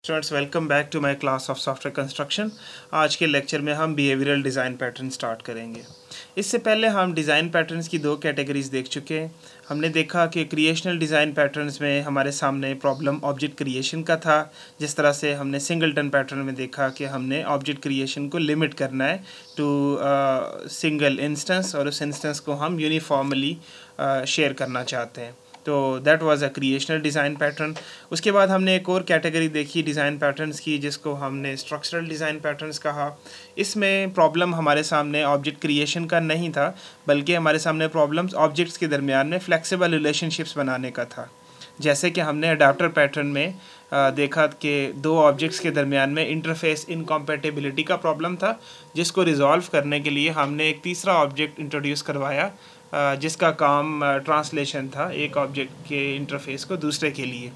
Students welcome back to my class of software construction. आज के lecture में हम बिहेवियरल डिज़ाइन पैटर्न स्टार्ट करेंगे। इससे पहले हम डिज़ाइन पैटर्न्स की दो कैटेगरीज देख चुके हैं। हमने देखा कि क्रिएशनल डिज़ाइन पैटर्न्स में हमारे सामने प्रॉब्लम ऑब्जेक्ट क्रिएशन का था। जिस तरह से हमने सिंगलटन पैटर्न में देखा कि हमने ऑब्जेक्ट क्रिएशन को लिमिट करना है टू सिंगल इंस्टेंस और उस इंस्टेंस को हम यूनिफॉर्मली शेयर करना चाहते हैं। तो that was a creational design pattern. उसके बाद हमने एक और कैटेगरी देखी डिज़ाइन पैटर्न्स की, जिसको हमने स्ट्रक्चरल डिज़ाइन पैटर्न्स कहा। इसमें प्रॉब्लम हमारे सामने ऑब्जेक्ट क्रिएशन का नहीं था, बल्कि हमारे सामने प्रॉब्लम्स ऑब्जेक्ट्स के दरमियान में फ्लेक्सिबल रिलेशनशिप्स बनाने का था। जैसे कि हमने अडाप्टर पैटर्न में देखा कि दो ऑब्जेक्ट्स के दरमियान में इंटरफेस इनकम्पैटिबिलिटी का प्रॉब्लम था, जिसको रिजॉल्व करने के लिए हमने एक तीसरा ऑब्जेक्ट इंट्रोड्यूस करवाया, जिसका काम ट्रांसलेशन था एक ऑब्जेक्ट के इंटरफेस को दूसरे के लिए।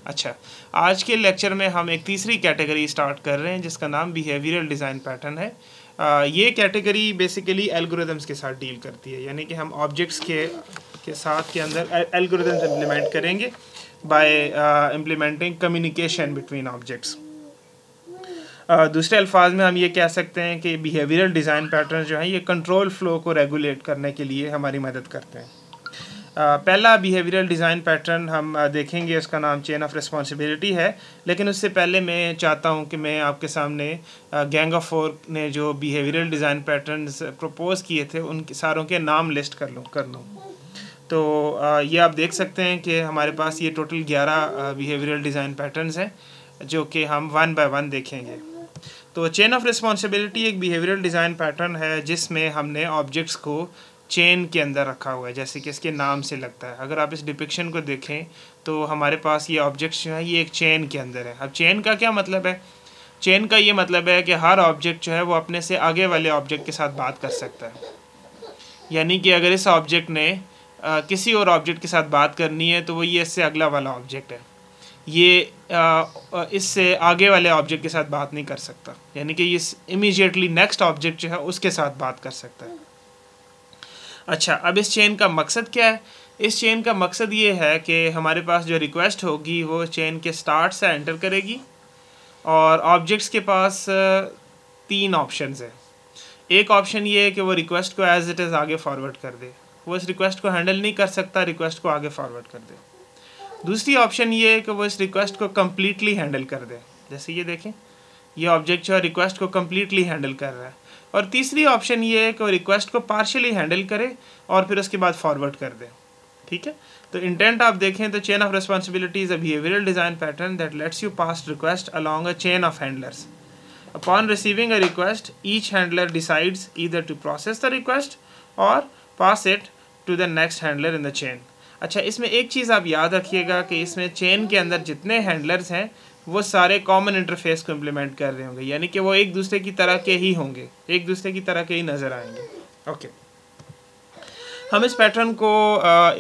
अच्छा, आज के लेक्चर में हम एक तीसरी कैटेगरी स्टार्ट कर रहे हैं, जिसका नाम बिहेवियरल डिज़ाइन पैटर्न है। ये कैटेगरी बेसिकली एल्गोरिदम्स के साथ डील करती है, यानी कि हम ऑब्जेक्ट्स के साथ के अंदर एल्गोरिदम्स इम्प्लीमेंट करेंगे bye implementing communication between objects. दूसरे अल्फाज में हम ये कह सकते हैं कि बिहेवियरल डिज़ाइन पैटर्न जो हैं ये कंट्रोल फ्लो को रेगुलेट करने के लिए हमारी मदद करते हैं। पहला बिहेवियरल डिज़ाइन पैटर्न हम देखेंगे, उसका नाम चेन ऑफ रिस्पॉन्सिबिलिटी है। लेकिन उससे पहले मैं चाहता हूँ कि मैं आपके सामने गैंग ऑफ फोर ने जो बिहेवियरल डिज़ाइन पैटर्न्स प्रपोज़ किए थे उन सारों के नाम लिस्ट कर लूँ। तो ये आप देख सकते हैं कि हमारे पास ये टोटल 11 बिहेवियरल डिज़ाइन पैटर्न्स हैं, जो कि हम वन बाय वन देखेंगे। तो चेन ऑफ रिस्पॉन्सिबिलिटी एक बिहेवियरल डिज़ाइन पैटर्न है, जिसमें हमने ऑब्जेक्ट्स को चेन के अंदर रखा हुआ है, जैसे कि इसके नाम से लगता है। अगर आप इस डिपिक्शन को देखें तो हमारे पास ये ऑब्जेक्ट्स जो है ये एक चेन के अंदर है। अब चेन का क्या मतलब है? चेन का ये मतलब है कि हर ऑब्जेक्ट जो है वो अपने से आगे वाले ऑब्जेक्ट के साथ बात कर सकता है। यानी कि अगर इस ऑब्जेक्ट ने किसी और ऑब्जेक्ट के साथ बात करनी है तो वो ये इससे अगला वाला ऑब्जेक्ट है, ये इससे आगे वाले ऑब्जेक्ट के साथ बात नहीं कर सकता, यानी कि इस इमीडिएटली नेक्स्ट ऑब्जेक्ट जो है उसके साथ बात कर सकता है। अच्छा, अब इस चेन का मकसद क्या है? इस चेन का मकसद ये है कि हमारे पास जो रिक्वेस्ट होगी वो चेन के स्टार्ट से एंटर करेगी, और ऑब्जेक्ट्स के पास तीन ऑप्शंस है। एक ऑप्शन ये है कि वो रिक्वेस्ट को एज इट इज़ आगे फॉरवर्ड कर दे, वो इस रिक्वेस्ट को हैंडल नहीं कर सकता, रिक्वेस्ट को आगे फॉरवर्ड कर दे। दूसरी ऑप्शन ये है कि वो इस रिक्वेस्ट को कम्प्लीटली हैंडल कर दे, जैसे ये देखें ये ऑब्जेक्ट जो है रिक्वेस्ट को कम्प्लीटली हैंडल कर रहा है। और तीसरी ऑप्शन ये है कि वो रिक्वेस्ट को पार्शियली हैंडल करे और फिर उसके बाद फॉरवर्ड कर दे। ठीक है, तो इंटेंट आप देखें तो chain of responsibility is a behavioural design pattern that let's you pass request along a chain of handlers. Upon receiving a request, each handler decides either to process the request or pass it to the next handler in the chain. अच्छा, इसमें एक चीज़ आप याद रखिएगा कि इसमें chain के अंदर जितने हैंडलर्स हैं वो सारे कॉमन इंटरफेस को इम्प्लीमेंट कर रहे होंगे, यानी कि वो एक दूसरे की तरह के ही होंगे, एक दूसरे की तरह के ही नज़र आएंगे। ओके, हम इस पैटर्न को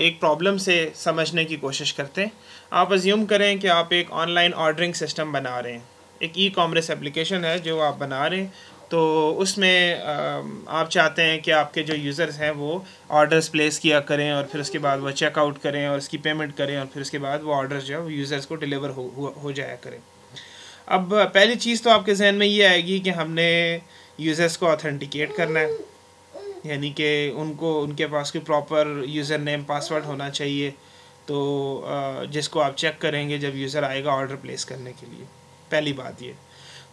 एक प्रॉब्लम से समझने की कोशिश करते हैं। आप अज्यूम करें कि आप एक ऑनलाइन ऑर्डरिंग सिस्टम बना रहे हैं, एक ई कॉमर्स एप्लीकेशन है जो आप बना रहे हैं। तो उसमें आप चाहते हैं कि आपके जो यूज़र्स हैं वो ऑर्डर्स प्लेस किया करें और फिर उसके बाद वो चेकआउट करें और उसकी पेमेंट करें और फिर उसके बाद वो ऑर्डर्स जो है वो यूज़र्स को डिलीवर हो जाया करें। अब पहली चीज़ तो आपके जहन में ये आएगी कि हमने यूज़र्स को ऑथेंटिकेट करना है, यानी कि उनके पास कोई प्रॉपर यूज़र नेम पासवर्ड होना चाहिए, तो जिसको आप चेक करेंगे जब यूज़र आएगा ऑर्डर प्लेस करने के लिए। पहली बात ये।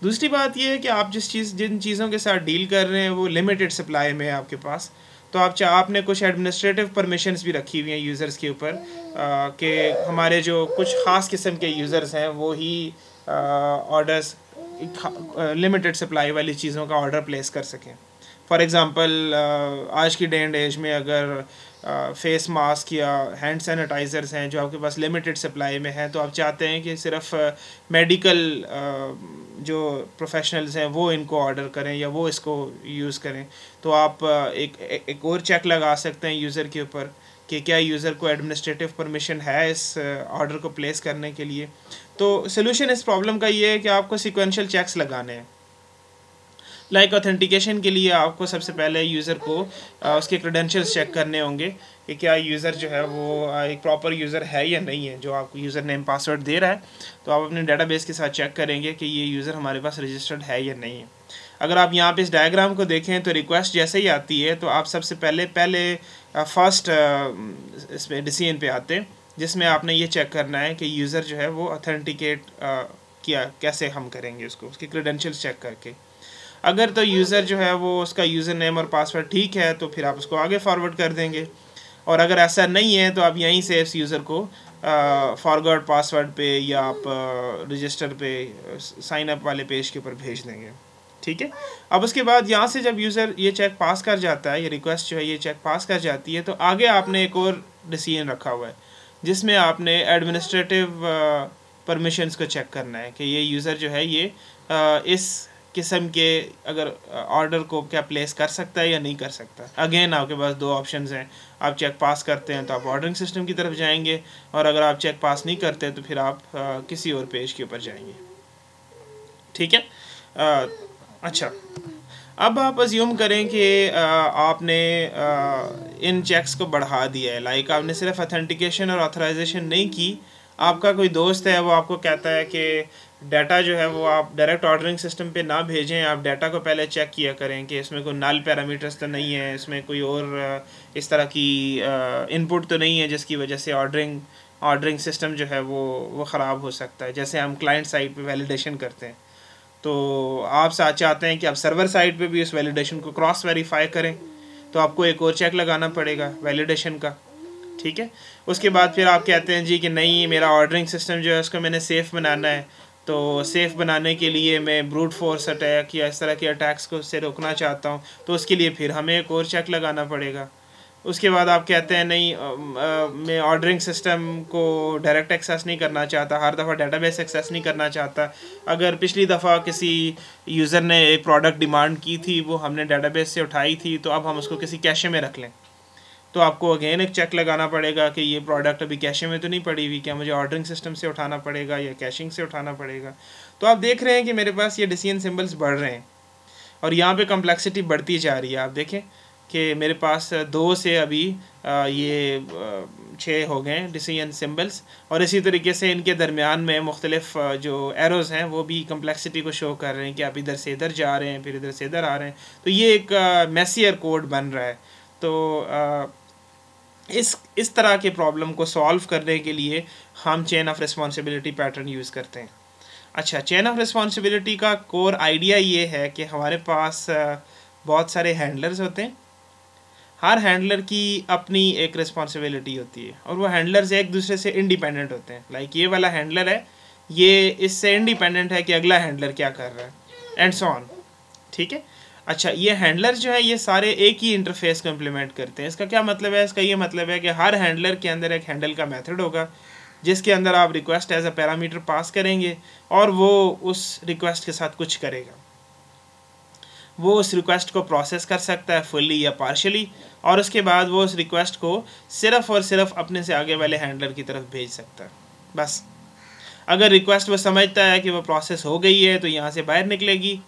दूसरी बात ये है कि आप जिन चीज़ों के साथ डील कर रहे हैं वो लिमिटेड सप्लाई में है आपके पास, तो आपने कुछ एडमिनिस्ट्रेटिव परमिशंस भी रखी हुई हैं यूज़र्स के ऊपर कि हमारे जो कुछ ख़ास किस्म के यूज़र्स हैं वो ही ऑर्डर्स लिमिटेड सप्लाई वाली चीज़ों का ऑर्डर प्लेस कर सकें। फॉर एग्ज़ाम्पल आज की डे एंड एज में अगर फेस मास्क या हैंड सैनिटाइज़र्स हैं जो आपके पास लिमिटेड सप्लाई में हैं, तो आप चाहते हैं कि सिर्फ मेडिकल जो प्रोफेशनल्स हैं वो इनको ऑर्डर करें या वो इसको यूज़ करें, तो आप एक और चेक लगा सकते हैं यूज़र के ऊपर कि क्या यूज़र को एडमिनिस्ट्रेटिव परमिशन है इस ऑर्डर को प्लेस करने के लिए। तो सोल्यूशन इस प्रॉब्लम का ये है कि आपको सिक्वेंशियल चेक्स लगाने हैं। लाइक ऑथेंटिकेशन के लिए आपको सबसे पहले यूज़र को उसके क्रेडेंशियल्स चेक करने होंगे कि क्या यूज़र जो है वो एक प्रॉपर यूज़र है या नहीं है जो आपको यूज़र नेम पासवर्ड दे रहा है। तो आप अपने डेटाबेस के साथ चेक करेंगे कि ये यूज़र हमारे पास रजिस्टर्ड है या नहीं है। अगर आप यहाँ पे इस डायग्राम को देखें तो रिक्वेस्ट जैसे ही आती है तो आप सबसे पहले फर्स्ट इसमें डिसीजन पे आते हैं, जिसमें आपने ये चेक करना है कि यूज़र जो है वो ऑथेंटिकेट किया कैसे हम करेंगे उसको, उसके क्रेडेंशियल्स चेक करके। अगर तो यूज़र जो है वो उसका यूज़र नेम और पासवर्ड ठीक है तो फिर आप उसको आगे फॉरवर्ड कर देंगे, और अगर ऐसा नहीं है तो आप यहीं से इस यूज़र को फॉरवर्ड पासवर्ड पे या आप रजिस्टर पे साइन अप वाले पेज के ऊपर भेज देंगे। ठीक है। अब उसके बाद यहाँ से जब यूज़र ये चेक पास कर जाता है, ये रिक्वेस्ट जो है ये चेक पास कर जाती है, तो आगे आपने एक और डिसीजन रखा हुआ है जिसमें आपने एडमिनिस्ट्रेटिव परमिशंस को चेक करना है कि ये यूज़र जो है ये इस किस्म के अगर ऑर्डर को क्या प्लेस कर सकता है या नहीं कर सकता। अगेन आपके पास दो ऑप्शंस हैं, आप चेक पास करते हैं तो आप ऑर्डरिंग सिस्टम की तरफ जाएंगे, और अगर आप चेक पास नहीं करते तो फिर आप किसी और पेज के ऊपर जाएंगे। ठीक है। अच्छा, अब आप अज्यूम करें कि आपने इन चेक्स को बढ़ा दिया है, लाइक आपने सिर्फ ऑथेंटिकेशन और ऑथराइजेशन नहीं की, आपका कोई दोस्त है वो आपको कहता है कि डाटा जो है वो आप डायरेक्ट ऑर्डरिंग सिस्टम पे ना भेजें, आप डाटा को पहले चेक किया करें कि इसमें कोई नल पैरामीटर्स तो नहीं है, इसमें कोई और इस तरह की इनपुट तो नहीं है जिसकी वजह से ऑर्डरिंग सिस्टम जो है वो ख़राब हो सकता है। जैसे हम क्लाइंट साइड पे वैलिडेशन करते हैं तो आप साथ चाहते हैं कि आप सर्वर साइड पे भी उस वैलिडेशन को क्रॉस वेरीफाई करें, तो आपको एक और चेक लगाना पड़ेगा वैलिडेशन का। ठीक है। उसके बाद फिर आप कहते हैं जी कि नहीं, मेरा ऑर्डरिंग सिस्टम जो है उसको मैंने सेफ़ बनाना है, तो सेफ़ बनाने के लिए मैं ब्रूट फोर्स अटैक या इस तरह के अटैक्स को उससे रोकना चाहता हूँ, तो उसके लिए फिर हमें एक और चेक लगाना पड़ेगा। उसके बाद आप कहते हैं नहीं, मैं ऑर्डरिंग सिस्टम को डायरेक्ट एक्सेस नहीं करना चाहता, हर दफ़ा डेटाबेस एक्सेस नहीं करना चाहता। अगर पिछली दफ़ा किसी यूज़र ने एक प्रोडक्ट डिमांड की थी, वो हमने डेटाबेस से उठाई थी, तो अब हम उसको किसी कैशे में रख लें, तो आपको अगेन एक चेक लगाना पड़ेगा कि ये प्रोडक्ट अभी कैशे में तो नहीं पड़ी हुई, क्या मुझे ऑर्डरिंग सिस्टम से उठाना पड़ेगा या कैशिंग से उठाना पड़ेगा। तो आप देख रहे हैं कि मेरे पास ये डिसीजन सिंबल्स बढ़ रहे हैं और यहाँ पे कम्प्लेक्सिटी बढ़ती जा रही है। आप देखें कि मेरे पास 2 से अभी ये 6 हो गए डिसीजन सिंबल्स, और इसी तरीके से इनके दरमियान में मुख्तलिफ जो एरोज़ हैं वो भी कम्प्लेक्सिटी को शो कर रहे हैं कि आप इधर से इधर जा रहे हैं, फिर इधर से इधर आ रहे हैं, तो ये एक मैसियर कोड बन रहा है। तो इस तरह के प्रॉब्लम को सॉल्व करने के लिए हम chain of responsibility pattern use करते हैं। अच्छा, चेन ऑफ रिस्पॉन्सिबिलिटी का कोर आइडिया ये है कि हमारे पास बहुत सारे हैंडलर्स होते हैं, हर हैंडलर की अपनी एक रिस्पॉन्सिबिलिटी होती है और वो हैंडलर्स एक दूसरे से इंडिपेंडेंट होते हैं। लाइक ये वाला हैंडलर है, ये इससे इंडिपेंडेंट है कि अगला हैंडलर क्या कर रहा है, एंड सो ऑन। ठीक है। अच्छा, ये हैंडलर जो है ये सारे एक ही इंटरफेस को इम्प्लीमेंट करते हैं। इसका क्या मतलब है? इसका ये मतलब है कि हर हैंडलर के अंदर एक हैंडल का मेथड होगा जिसके अंदर आप request as a parameter pass करेंगे और वो उस रिक्वेस्ट के साथ कुछ करेगा। वो उस रिक्वेस्ट को प्रोसेस कर सकता है फुल्ली या पार्शली, और उसके बाद वो उस रिक्वेस्ट को सिर्फ़ और सिर्फ अपने से आगे वाले हैंडलर की तरफ भेज सकता है। बस अगर रिक्वेस्ट वो समझता है कि वो प्रोसेस हो गई है तो यहाँ से बाहर निकलेगी।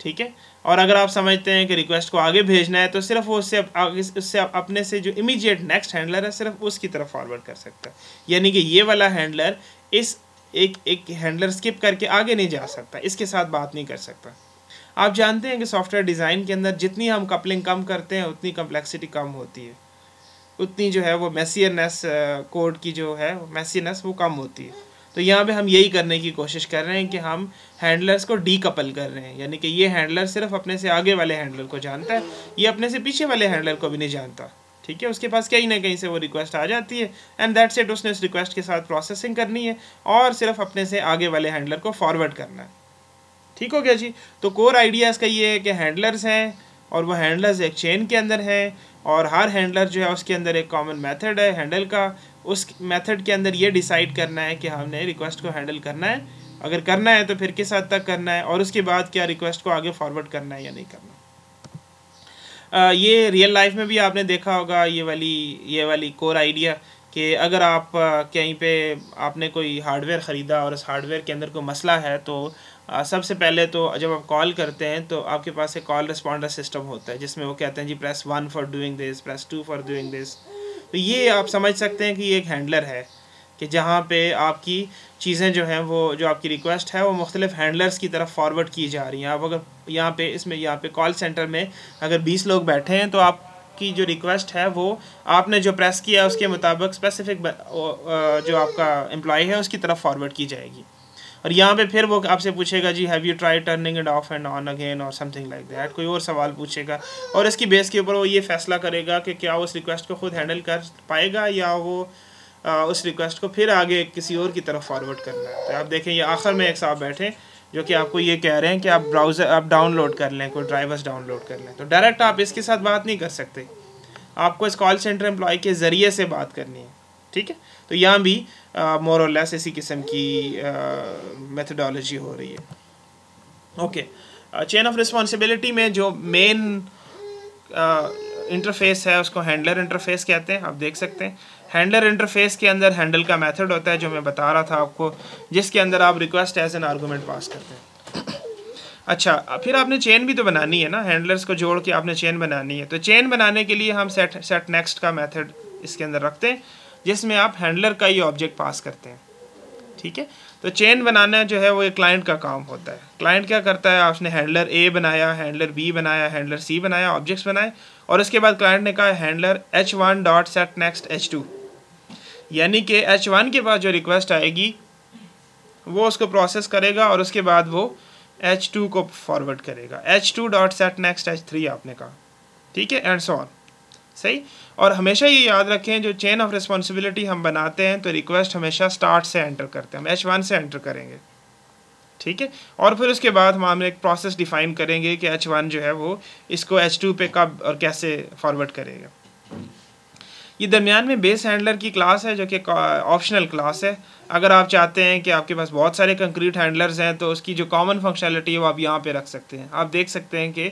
ठीक है। और अगर आप समझते हैं कि रिक्वेस्ट को आगे भेजना है तो सिर्फ वो उससे अपने से जो इमीडिएट नेक्स्ट हैंडलर है सिर्फ उसकी तरफ फॉरवर्ड कर सकता है। यानी कि ये वाला हैंडलर इस एक हैंडलर स्किप करके आगे नहीं जा सकता, इसके साथ बात नहीं कर सकता। आप जानते हैं कि सॉफ्टवेयर डिज़ाइन के अंदर जितनी हम कपलिंग कम करते हैं उतनी कम्प्लेक्सिटी कम होती है, उतनी जो है वो मैसियरनेस कोड की जो है मैसीनेस वो कम होती है। तो यहाँ पे हम यही करने की कोशिश कर रहे हैं कि हम हैंडलर्स को डीकपल कर रहे हैं, यानी कि ये हैंडलर सिर्फ अपने से आगे वाले हैंडलर को जानता है, ये अपने से पीछे वाले हैंडलर को भी नहीं जानता। ठीक है। उसके पास कहीं ना कहीं से वो रिक्वेस्ट आ जाती है एंड दैट्स इट, उसने उस रिक्वेस्ट के साथ प्रोसेसिंग करनी है और सिर्फ अपने से आगे वाले हैंडलर को फॉरवर्ड करना है। ठीक हो गया जी। तो कोर आइडिया इसका ये है कि हैंडलर्स हैं और वो हैंडलर्स एक चेन के अंदर हैं और हर हैंडलर जो है उसके अंदर एक कॉमन मेथड है हैंडल का। उस मेथड के अंदर ये डिसाइड करना है कि हमने रिक्वेस्ट को हैंडल करना है, अगर करना है तो फिर किस हद तक करना है, और उसके बाद क्या रिक्वेस्ट को आगे फॉरवर्ड करना है या नहीं करना। ये रियल लाइफ में भी आपने देखा होगा ये वाली कोर आइडिया कि अगर आप कहीं पे आपने कोई हार्डवेयर ख़रीदा और उस हार्डवेयर के अंदर कोई मसला है तो सबसे पहले तो जब आप कॉल करते हैं तो आपके पास एक कॉल रिस्पॉन्डर सिस्टम होता है जिसमें वो कहते हैं जी press 1 for doing this, press 2 for doing this. तो ये आप समझ सकते हैं कि ये एक हैंडलर है कि जहाँ पे आपकी चीज़ें जो हैं वो जो आपकी रिक्वेस्ट है वो मुख्तलिफ हैंडलर्स की तरफ फॉरवर्ड की जा रही हैं। आप अगर यहाँ पे कॉल सेंटर में अगर 20 लोग बैठे हैं तो आपकी जो रिक्वेस्ट है वो आपने जो प्रेस किया है उसके मुताबिक स्पेसिफिक जो आपका एम्प्लॉय है उसकी तरफ फॉरवर्ड की जाएगी। और यहाँ पे फिर वो आपसे पूछेगा जी have you try turning it off and on again और समथिंग लाइक दैट, कोई और सवाल पूछेगा और इसकी बेस के ऊपर वो ये फैसला करेगा कि क्या उस रिक्वेस्ट को खुद हैंडल कर पाएगा या वो उस रिक्वेस्ट को फिर आगे किसी और की तरफ फॉरवर्ड करना है। तो आप देखें ये आखिर में एक साहब बैठे जो कि आपको ये कह रहे हैं कि आप ब्राउज़र आप डाउनलोड कर लें, कोई ड्राइवर्स डाउनलोड कर लें। तो डायरेक्ट आप इसके साथ बात नहीं कर सकते, आपको इस कॉल सेंटर एम्प्लॉय के ज़रिए से बात करनी है, ठीक है। तो यहाँ भी मोर और लेस इसी किस्म की मेथडोलॉजी हो रही है। ओके, चेन ऑफ रिस्पॉन्सिबिलिटी में जो मेन इंटरफेस है उसको हैंडलर इंटरफेस कहते हैं। आप देख सकते हैं हैंडलर इंटरफेस के अंदर हैंडल का मेथड होता है जो मैं बता रहा था आपको, जिसके अंदर आप रिक्वेस्ट एज एन आर्गूमेंट पास करते हैं। अच्छा, फिर आपने चेन भी तो बनानी है ना, हैंडलर्स को जोड़ के आपने चेन बनानी है। तो चेन बनाने के लिए हम सेट नेक्स्ट का मेथड इसके अंदर रखते हैं जिसमें आप हैंडलर का ही ऑब्जेक्ट पास करते हैं, ठीक है। तो चेन बनाना जो है वो एक क्लाइंट का काम होता है। क्लाइंट क्या करता है, आपने हैंडलर ए बनाया, हैंडलर बी बनाया, हैंडलर सी बनाया, ऑब्जेक्ट्स बनाए और उसके बाद क्लाइंट ने कहा handler h1 dot set next h2, यानी कि h1 के बाद जो रिक्वेस्ट आएगी वो उसको प्रोसेस करेगा और उसके बाद वो h2 को फॉरवर्ड करेगा। h2 dot set next h3 आपने कहा, ठीक है, एंड सो ऑन, सही। और हमेशा ये याद रखें जो चेन ऑफ रिस्पॉन्सिबिलिटी हम बनाते हैं तो रिक्वेस्ट हमेशा स्टार्ट से एंटर करते हैं, हम h1 से एंटर करेंगे, ठीक है। और फिर उसके बाद हम एक प्रोसेस डिफाइन करेंगे कि h1 जो है वो इसको h2 पे कब और कैसे फॉरवर्ड करेगा। ये दरमियान में बेस हैंडलर की क्लास है जो कि ऑप्शनल क्लास है। अगर आप चाहते हैं कि आपके पास बहुत सारे कंक्रीट हैंडलर्स हैं तो उसकी जो कॉमन फंक्शनलिटी है वो आप यहाँ पे रख सकते हैं। आप देख सकते हैं कि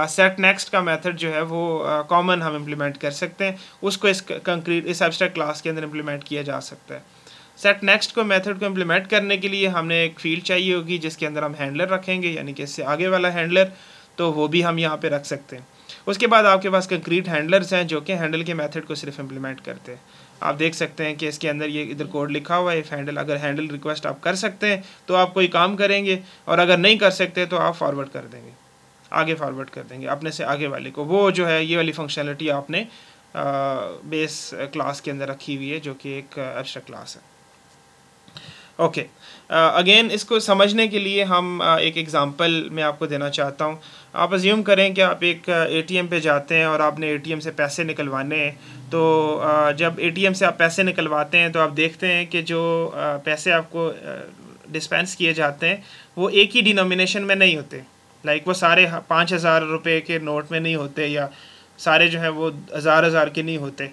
सेट नेक्स्ट का मेथड जो है वो कॉमन हम इम्प्लीमेंट कर सकते हैं, उसको इस एब्स्ट्रैक्ट क्लास के अंदर इम्प्लीमेंट किया जा सकता है। सेट नेक्स्ट को मेथड को इम्प्लीमेंट करने के लिए हमें एक फील्ड चाहिए होगी जिसके अंदर हम हैंडलर रखेंगे, यानी कि इससे आगे वाला हैंडलर, तो वो भी हम यहाँ पे रख सकते हैं। उसके बाद आपके पास कंक्रीट हैंडलर्स हैं जो कि हैंडल के मेथड को सिर्फ इम्प्लीमेंट करते हैं। आप देख सकते हैं कि इसके अंदर ये इधर कोड लिखा हुआ है, इफ हैंडल, अगर हैंडल रिक्वेस्ट आप कर सकते हैं तो आप कोई काम करेंगे और अगर नहीं कर सकते तो आप फॉरवर्ड कर देंगे, आगे फॉरवर्ड कर देंगे अपने से आगे वाले को। वो जो है ये वाली फंक्शनलिटी आपने बेस क्लास के अंदर रखी हुई है जो कि एक एब्स्ट्रैक्ट क्लास है। ओके, अगेन इसको समझने के लिए हम एक एग्ज़ाम्पल मैं आपको देना चाहता हूँ। आप अज्यूम करें कि आप एक एटीएम पे जाते हैं और आपने एटीएम से पैसे निकलवाने हैं। तो जब एटीएम से आप पैसे निकलवाते हैं तो आप देखते हैं कि जो पैसे आपको डिस्पेंस किए जाते हैं वो एक ही डिनोमिनेशन में नहीं होते, लाइक वो सारे 5,000 रुपये के नोट में नहीं होते या सारे जो है वो हज़ार के नहीं होते।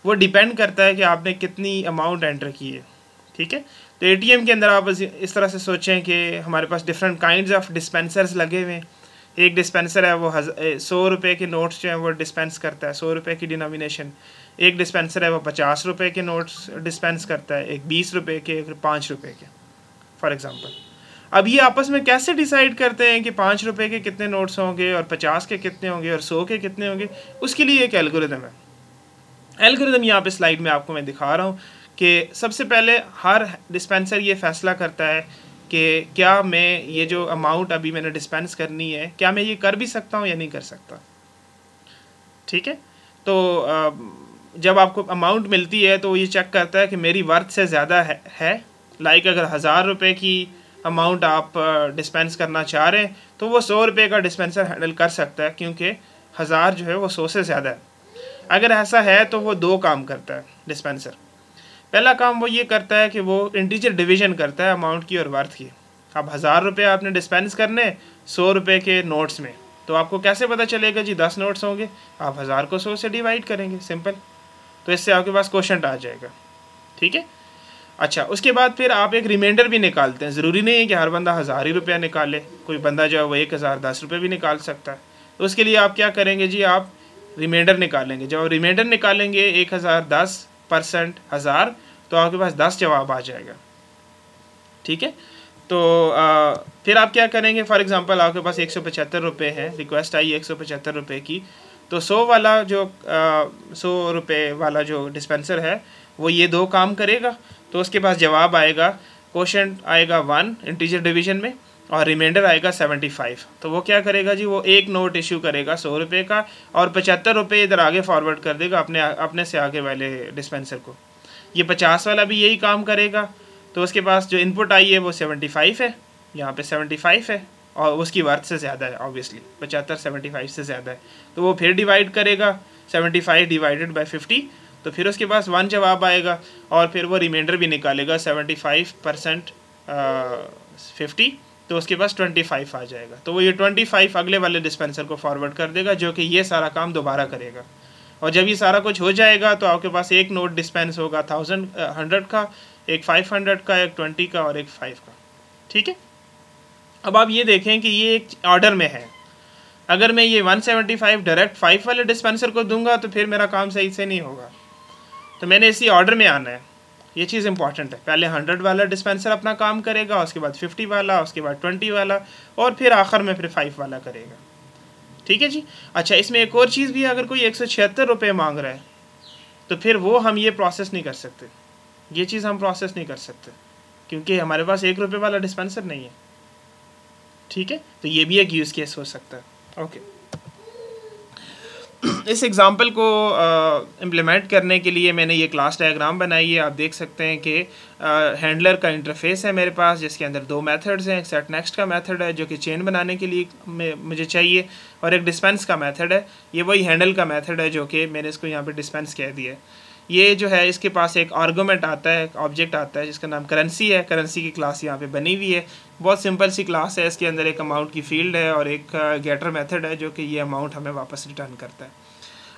वो डिपेंड करता है कि आपने कितनी अमाउंट एंटर की है, ठीक है। तो एटीएम के अंदर आप इस तरह से सोचें कि हमारे पास डिफरेंट काइंड्स ऑफ डिस्पेंसर्स लगे हुए हैं। एक डिस्पेंसर है वो 100 रुपये के नोट्स जो हैं वो डिस्पेंस करता है, 100 रुपये की डिनोमिनेशन। एक डिस्पेंसर है वो 50 रुपये के नोट्स डिस्पेंस करता है, एक 20 रुपये के, एक 5 रुपये के, फॉर एग्ज़ाम्पल। अब ये आपस में कैसे डिसाइड करते हैं कि 5 रुपये के कितने नोट्स होंगे और 50 के कितने होंगे और 100 के कितने होंगे? उसके लिए एक एल्गोरिदम है। एल्गोरिदम यहाँ पे स्लाइड में आपको मैं दिखा रहा हूँ कि सबसे पहले हर डिस्पेंसर ये फैसला करता है कि क्या मैं ये जो अमाउंट अभी मैंने डिस्पेंस करनी है क्या मैं ये कर भी सकता हूँ या नहीं कर सकता, ठीक है। तो जब आपको अमाउंट मिलती है तो ये चेक करता है कि मेरी वर्थ से ज़्यादा है। लाइक अगर 1,000 रुपये की अमाउंट आप डिस्पेंस करना चाह रहे हैं तो वो 100 रुपये का डिस्पेंसर हैंडल कर सकता है क्योंकि 1,000 जो है वो 100 से ज़्यादा है। अगर ऐसा है तो वो 2 काम करता है डिस्पेंसर। पहला काम वो ये करता है कि वो इंटीजर डिवीजन करता है अमाउंट की और वर्थ की। अब 1,000 रुपये आपने डिस्पेंस करने 100 रुपये के नोट्स में, तो आपको कैसे पता चलेगा जी 10 नोट्स होंगे? आप 1,000 को 100 से डिवाइड करेंगे, सिंपल। तो इससे आपके पास क्वोशंट आ जाएगा, ठीक है। अच्छा, उसके बाद फिर आप एक रिमाइंडर भी निकालते हैं। ज़रूरी नहीं है कि हर बंदा 1,000 ही रुपया निकाले, कोई बंदा जो है वो 1,010 रुपये भी निकाल सकता है। तो उसके लिए आप क्या करेंगे जी, आप रिमाइंडर निकालेंगे। जब आप रिमाइंडर निकालेंगे 1,010 परसेंट, 1000, तो आपके पास 10 जवाब आ जाएगा। ठीक है, तो फिर आप क्या करेंगे, फॉर एग्जांपल आपके पास 175 रुपये है, रिक्वेस्ट आई 175 रुपये की, तो 100 वाला जो 100 रुपये वाला जो डिस्पेंसर है वो ये 2 काम करेगा, तो उसके पास जवाब आएगा, क्वोशेंट आएगा 1 इंटीजर डिवीजन में और रिमाइंडर आएगा 75। तो वो क्या करेगा जी, वो एक नोट इशू करेगा 100 रुपये का और 75 रुपये इधर आगे फॉरवर्ड कर देगा अपने से आगे वाले डिस्पेंसर को। ये 50 वाला भी यही काम करेगा, तो उसके पास जो इनपुट आई है वो 75 है, यहाँ पे 75 है और उसकी वर्थ से ज़्यादा है, ऑब्वियसली 75 75 से ज़्यादा है, तो वो फिर डिवाइड करेगा 75 डिवाइडेड बाय 50, तो फिर उसके पास 1 जवाब आएगा और फिर वो रिमाइंडर भी निकालेगा 75% 50, तो उसके पास 25 आ जाएगा। तो वो ये 25 अगले वाले डिस्पेंसर को फॉरवर्ड कर देगा जो कि ये सारा काम दोबारा करेगा। और जब ये सारा कुछ हो जाएगा तो आपके पास एक नोट डिस्पेंस होगा 100 का, एक 500 का, एक 20 का और एक 5 का। ठीक है, अब आप ये देखें कि ये एक ऑर्डर में है, अगर मैं ये 175 डायरेक्ट 5 वाले डिस्पेंसर को दूंगा तो फिर मेरा काम सही से नहीं होगा, तो मैंने इसी ऑर्डर में आना है, ये चीज़ इंपॉर्टेंट है। पहले 100 वाला डिस्पेंसर अपना काम करेगा, उसके बाद 50 वाला, उसके बाद 20 वाला और फिर आखिर में फिर 5 वाला करेगा। ठीक है जी। अच्छा, इसमें एक और चीज़ भी है, अगर कोई 176 रुपये मांग रहा है तो फिर वो हम ये प्रोसेस नहीं कर सकते, ये चीज़ हम प्रोसेस नहीं कर सकते क्योंकि हमारे पास 1 रुपये वाला डिस्पेंसर नहीं है। ठीक है, तो ये भी एक यूज़ केस हो सकता है। ओके, इस एग्ज़ाम्पल को इम्प्लीमेंट करने के लिए मैंने ये क्लास डायग्राम बनाई है। आप देख सकते हैं कि हैंडलर का इंटरफेस है मेरे पास, जिसके अंदर 2 मेथड्स हैं, एक सेट नेक्स्ट का मेथड है जो कि चेन बनाने के लिए मुझे चाहिए, और एक डिस्पेंस का मेथड है, ये वही हैंडल का मेथड है जो कि मैंने इसको यहाँ पे डिस्पेंस कह दिया है। ये जो है इसके पास एक आर्गूमेंट आता है, एक ऑब्जेक्ट आता है जिसका नाम करेंसी है, करेंसी की क्लास यहाँ पे बनी हुई है, बहुत सिंपल सी क्लास है। इसके अंदर एक अमाउंट की फील्ड है और एक गेटर मेथड है जो कि ये अमाउंट हमें वापस रिटर्न करता है।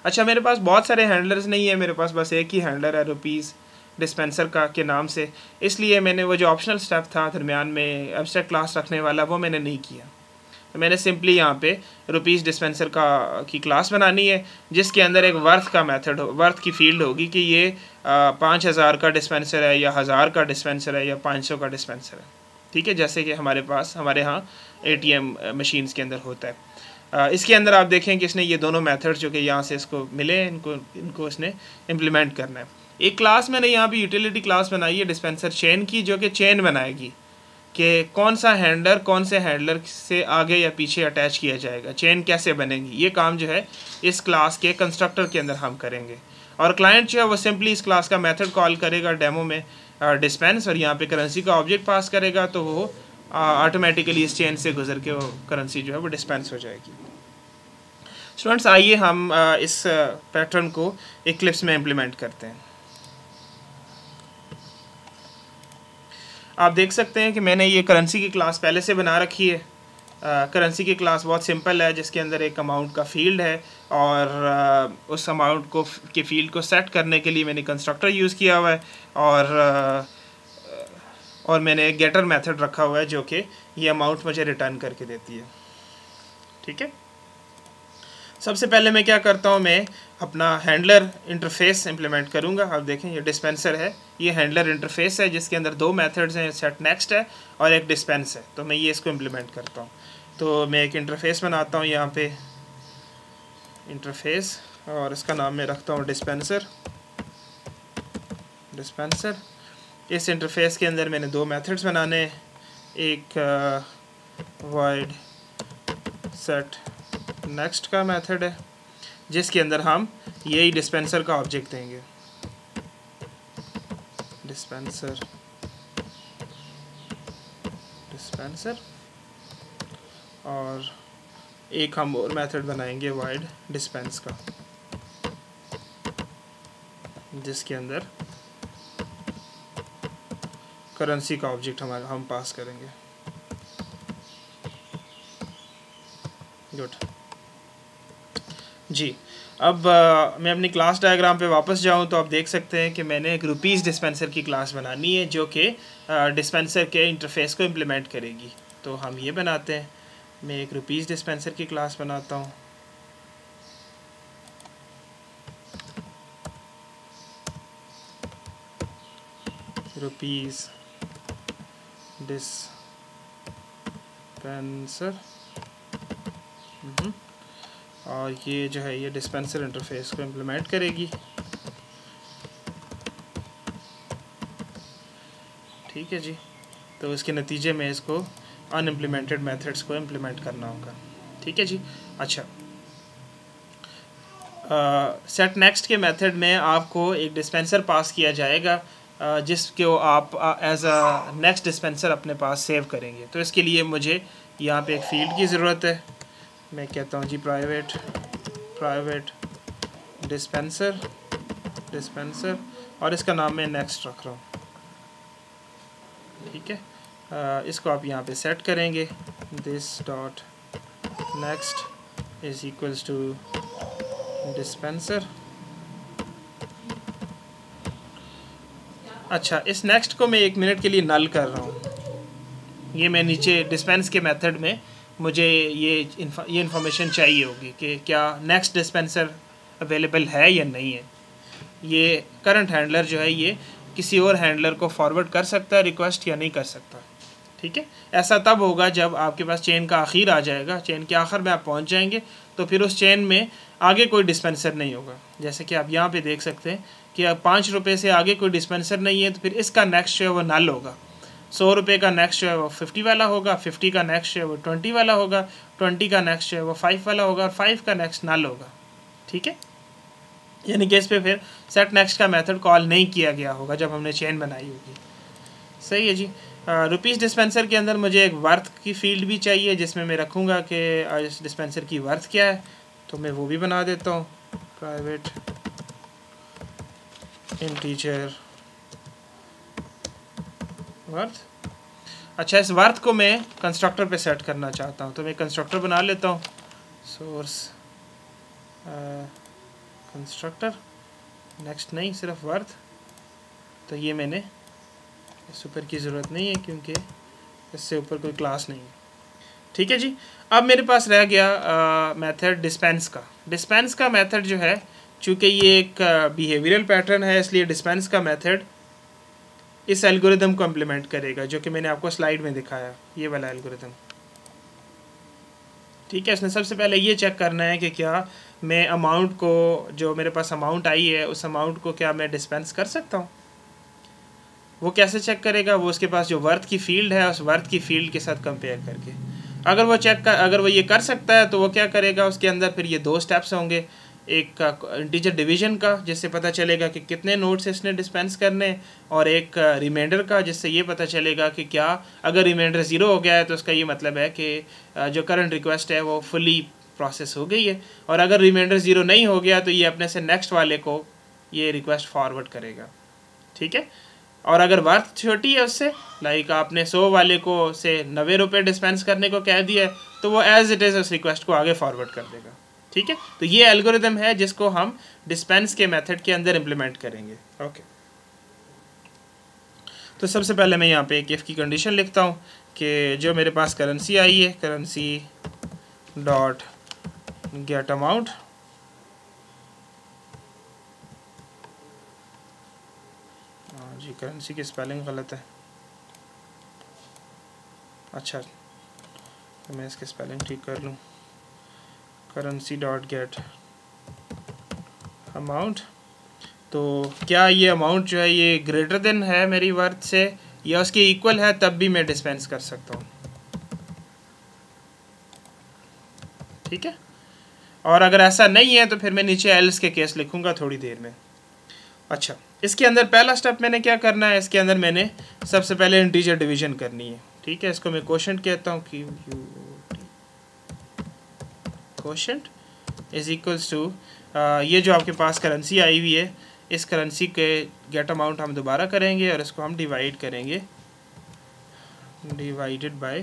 अच्छा, मेरे पास बहुत सारे हैंडलर्स नहीं है, मेरे पास बस एक ही हैंडलर है रुपीज़ डिस्पेंसर का के नाम से, इसलिए मैंने वो जो ऑप्शनल स्टेप था दरमियान में एब्स्ट्रैक्ट क्लास रखने वाला वो मैंने नहीं किया। तो मैंने सिंपली यहाँ पे रुपीज़ डिस्पेंसर की क्लास बनानी है जिसके अंदर एक वर्थ का मेथड हो, वर्थ की फील्ड होगी कि ये 5000 का डिस्पेंसर है या 1000 का डिस्पेंसर है या 500 का डिस्पेंसर है। ठीक है, जैसे कि हमारे यहाँ ATM मशीन्स के अंदर होता है। इसके अंदर आप देखें कि इसने ये दोनों मेथड्स जो कि यहाँ से इसको मिले इनको इसने इम्प्लीमेंट करना है। एक क्लास मैंने यहाँ भी यूटिलिटी क्लास बनाई है डिस्पेंसर चेन की, जो कि चेन बनाएगी कि कौन सा हैंडलर कौन से हैंडलर से आगे या पीछे अटैच किया जाएगा, चेन कैसे बनेगी। ये काम जो है इस क्लास के कंस्ट्रक्टर के अंदर हम करेंगे, और क्लाइंट जो है वो सिंपली इस क्लास का मेथड कॉल करेगा डेमो में डिस्पेंस, और यहाँ पे करेंसी का ऑब्जेक्ट पास करेगा, तो वो ऑटोमेटिकली इस चेन से गुजर के वो करेंसी जो है वो डिस्पेंस हो जाएगी। स्टूडेंट्स, आइए हम इस पैटर्न को इक्लिप्स में इम्प्लीमेंट करते हैं। आप देख सकते हैं कि मैंने ये करेंसी की क्लास पहले से बना रखी है। करेंसी की क्लास बहुत सिंपल है, जिसके अंदर एक अमाउंट का फील्ड है और उस अमाउंट की फील्ड को सेट करने के लिए मैंने कंस्ट्रक्टर यूज़ किया हुआ है, और मैंने एक गेटर मेथड रखा हुआ है जो कि ये अमाउंट मुझे रिटर्न करके देती है। ठीक है, सबसे पहले मैं क्या करता हूँ, मैं अपना हैंडलर इंटरफेस इम्प्लीमेंट करूँगा। आप देखें ये डिस्पेंसर है, ये हैंडलर इंटरफेस है जिसके अंदर 2 मेथड्स हैं, सेट नेक्स्ट है और एक डिस्पेंस है। तो मैं ये इसको इम्प्लीमेंट करता हूँ। तो मैं एक इंटरफेस बनाता हूँ यहाँ पे, इंटरफेस, और इसका नाम मैं रखता हूँ डिस्पेंसर। इस इंटरफेस के अंदर मैंने 2 मेथड्स बनाने हैं, एक void set नेक्स्ट का मेथड है जिसके अंदर हम यही डिस्पेंसर का ऑब्जेक्ट देंगे, डिस्पेंसर, और एक हम और मेथड बनाएंगे void डिस्पेंस का, जिसके अंदर करेंसी का ऑब्जेक्ट हम पास करेंगे। गुड जी। अब मैं अपनी क्लास डायग्राम पे वापस जाऊं तो आप देख सकते हैं कि मैंने एक रुपीज़ डिस्पेंसर की क्लास बनानी है जो कि डिस्पेंसर के इंटरफेस को इम्प्लीमेंट करेगी। तो हम ये बनाते हैं, मैं एक रुपीज़ डिस्पेंसर की क्लास बनाता हूं। रुपीज़ डिस्पेंसर, और ये जो है ये डिस्पेंसर इंटरफेस को इम्प्लीमेंट करेगी। ठीक है जी, तो इसके नतीजे में इसको अनइम्प्लीमेंटेड मेथड्स को इम्प्लीमेंट करना होगा। ठीक है जी। अच्छा, सेट नेक्स्ट के मेथड में आपको एक डिस्पेंसर पास किया जाएगा जिसको आप एज अ नेक्स्ट डिस्पेंसर अपने पास सेव करेंगे। तो इसके लिए मुझे यहाँ पे एक फील्ड की ज़रूरत है। मैं कहता हूँ जी प्राइवेट डिस्पेंसर और इसका नाम मैं नेक्स्ट रख रहा हूँ। ठीक है, इसको आप यहाँ पे सेट करेंगे, this dot next is equals to dispenser. अच्छा, इस नेक्स्ट को मैं 1 मिनट के लिए नल कर रहा हूँ। ये मैं नीचे डिस्पेंस के मेथड में मुझे ये इन्फॉर्मेशन चाहिए होगी कि क्या नेक्स्ट डिस्पेंसर अवेलेबल है या नहीं है। ये करंट हैंडलर जो है ये किसी और हैंडलर को फॉरवर्ड कर सकता है रिक्वेस्ट या नहीं कर सकता। ठीक है, ऐसा तब होगा जब आपके पास चेन का आखिर आ जाएगा, चेन के आखिर में आप पहुंच जाएंगे, तो फिर उस चेन में आगे कोई डिस्पेंसर नहीं होगा। जैसे कि आप यहाँ पे देख सकते हैं कि अब 5 रुपये से आगे कोई डिस्पेंसर नहीं है, तो फिर इसका नेक्स्ट जो है वो नल होगा। 100 रुपये का नेक्स्ट जो है वो 50 वाला होगा, 50 का नेक्स्ट जो है वो 20 वाला होगा, 20 का नेक्स्ट जो है वो 5 वाला होगा और 5 का नेक्स्ट नल होगा। ठीक है, यानी कि इस पे फिर सेट नेक्स्ट का मेथड कॉल नहीं किया गया होगा जब हमने चेन बनाई होगी। सही है जी। रुपीज़ डिस्पेंसर के अंदर मुझे एक वर्थ की फील्ड भी चाहिए जिसमें मैं रखूँगा कि इस डिस्पेंसर की वर्थ क्या है, तो मैं वो भी बना देता हूँ, प्राइवेट इंटीजर वर्थ। अच्छा, इस वर्थ को मैं कंस्ट्रक्टर पे सेट करना चाहता हूँ, तो मैं कंस्ट्रक्टर बना लेता हूँ, सोर्स कंस्ट्रक्टर, नेक्स्ट नहीं, सिर्फ वर्थ। तो ये मैंने इस ऊपर की ज़रूरत नहीं है क्योंकि इससे ऊपर कोई क्लास नहीं है। ठीक है जी। अब मेरे पास रह गया मेथड डिस्पेंस का। डिस्पेंस का मेथड जो है, चूँकि ये एक बिहेवियरल पैटर्न है, इसलिए डिस्पेंस का मेथड इस एल्गोरिदम को इम्प्लीमेंट करेगा जो कि मैंने आपको स्लाइड में दिखाया, ये वाला एल्गोरिदम। ठीक है, इसने सबसे पहले ये चेक करना है कि क्या मैं अमाउंट को, जो मेरे पास अमाउंट आई है उस अमाउंट को क्या मैं डिस्पेंस कर सकता हूँ। वो कैसे चेक करेगा, वो उसके पास जो वर्थ की फील्ड है उस वर्थ की फील्ड के साथ कंपेयर करके। अगर वो ये कर सकता है तो वो क्या करेगा, उसके अंदर फिर ये 2 स्टेप्स होंगे, एक का इंटीजर डिवीजन का जिससे पता चलेगा कि कितने नोट्स इसने डिस्पेंस करने, और एक रिमाइंडर का जिससे ये पता चलेगा कि क्या अगर रिमाइंडर 0 हो गया है तो उसका ये मतलब है कि जो करंट रिक्वेस्ट है वो फुली प्रोसेस हो गई है, और अगर रिमाइंडर 0 नहीं हो गया तो ये अपने से नेक्स्ट वाले को ये रिक्वेस्ट फॉरवर्ड करेगा। ठीक है, और अगर वर्थ छोटी है उससे, लाइक आपने 100 वाले को से 90 रुपये डिस्पेंस करने को कह दिया है, तो वो एज इट इज़ उस रिक्वेस्ट को आगे फॉरवर्ड कर देगा। ठीक है, तो ये एल्गोरिदम है जिसको हम डिस्पेंस के मेथड के अंदर इम्प्लीमेंट करेंगे। ओके, तो सबसे पहले मैं यहाँ पे एक इफ़ की कंडीशन लिखता हूँ कि जो मेरे पास करेंसी आई है, करेंसी डॉट गेट अमाउंट, जी करेंसी की स्पेलिंग गलत है। अच्छा, तो मैं इसकी स्पेलिंग ठीक कर लूँ, करेंसी डॉट गेट अमाउंट। तो क्या ये अमाउंट जो है ये ग्रेटर देन है मेरी वर्थ से या उसके इक्वल है, तब भी मैं डिस्पेंस कर सकता हूँ। ठीक है, और अगर ऐसा नहीं है तो फिर मैं नीचे एल्स के केस लिखूँगा थोड़ी देर में। अच्छा, इसके अंदर पहला स्टेप मैंने क्या करना है, इसके अंदर मैंने सबसे पहले इंटीजर डिवीजन करनी है। ठीक है, इसको मैं क्वोशंट कहता हूँ, क्वोशंट इज इक्वल्स टू ये जो आपके पास करेंसी आई हुई है, इस करेंसी के गेट अमाउंट हम दोबारा करेंगे और इसको हम डिवाइड करेंगे, डिवाइडेड बाय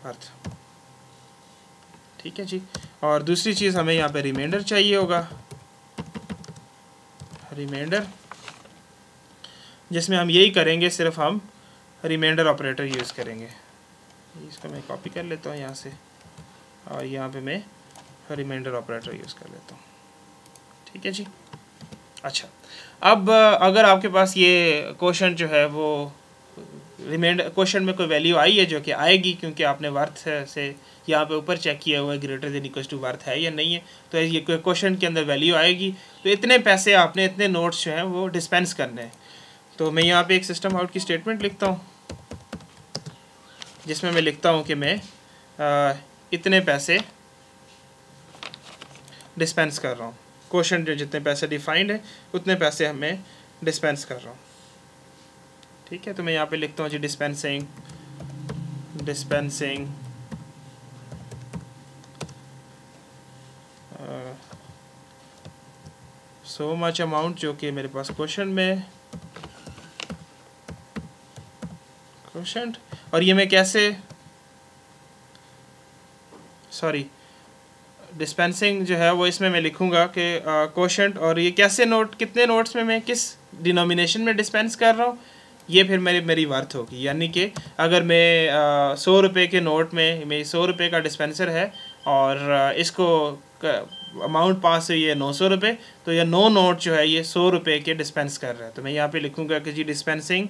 वर्थ। ठीक है जी, और दूसरी चीज़ हमें यहाँ पे रिमाइंडर चाहिए होगा, रिमाइंडर, जिसमें हम यही करेंगे, सिर्फ हम रिमाइंडर ऑपरेटर यूज़ करेंगे। इसको मैं कॉपी कर लेता हूँ यहाँ से, और यहाँ पे मैं रिमाइंडर ऑपरेटर यूज़ कर लेता हूँ। ठीक है जी, अच्छा, अब अगर आपके पास ये क्वेश्चन जो है वो रिमाइंडर क्वेश्चन में कोई वैल्यू आई है, जो कि आएगी क्योंकि आपने वर्थ से यहाँ पे ऊपर चेक किया हुआ है greater than equal to worth है या नहीं है, तो ये क्वेश्चन के अंदर वैल्यू आएगी। तो इतने पैसे आपने, इतने नोट्स जो हैं वो डिस्पेंस करने हैं। तो मैं यहाँ पे एक सिस्टम आउट की स्टेटमेंट लिखता हूँ, जिसमें मैं लिखता हूँ कि मैं इतने पैसे डिस्पेंस कर रहा हूँ। क्वेश्चन जो जितने पैसे डिफाइंड है उतने पैसे हमें डिस्पेंस कर रहा हूँ। ठीक है, तो मैं यहाँ पे लिखता हूँ जी डिस्पेंसिंग सो मच अमाउंट, जो कि मेरे पास क्वेश्चन में क्वेश्चन, और ये मैं कैसे डिस्पेंसिंग जो है वो इसमें मैं लिखूँगा कि क्वेश्चन, और ये कैसे नोट, कितने नोट्स में मैं किस डिनोमिनेशन में डिस्पेंस कर रहा हूँ, ये फिर मेरी वर्थ होगी। यानी कि अगर मैं 100 रुपये के नोट में, मेरी 100 रुपये का डिस्पेंसर है और इसको अमाउंट पास हुई है 900 रुपये, तो ये 9 नोट जो है ये 100 रुपये के डिस्पेंस कर रहा है। तो मैं यहाँ पे लिखूँगा कि जी डिस्पेंसिंग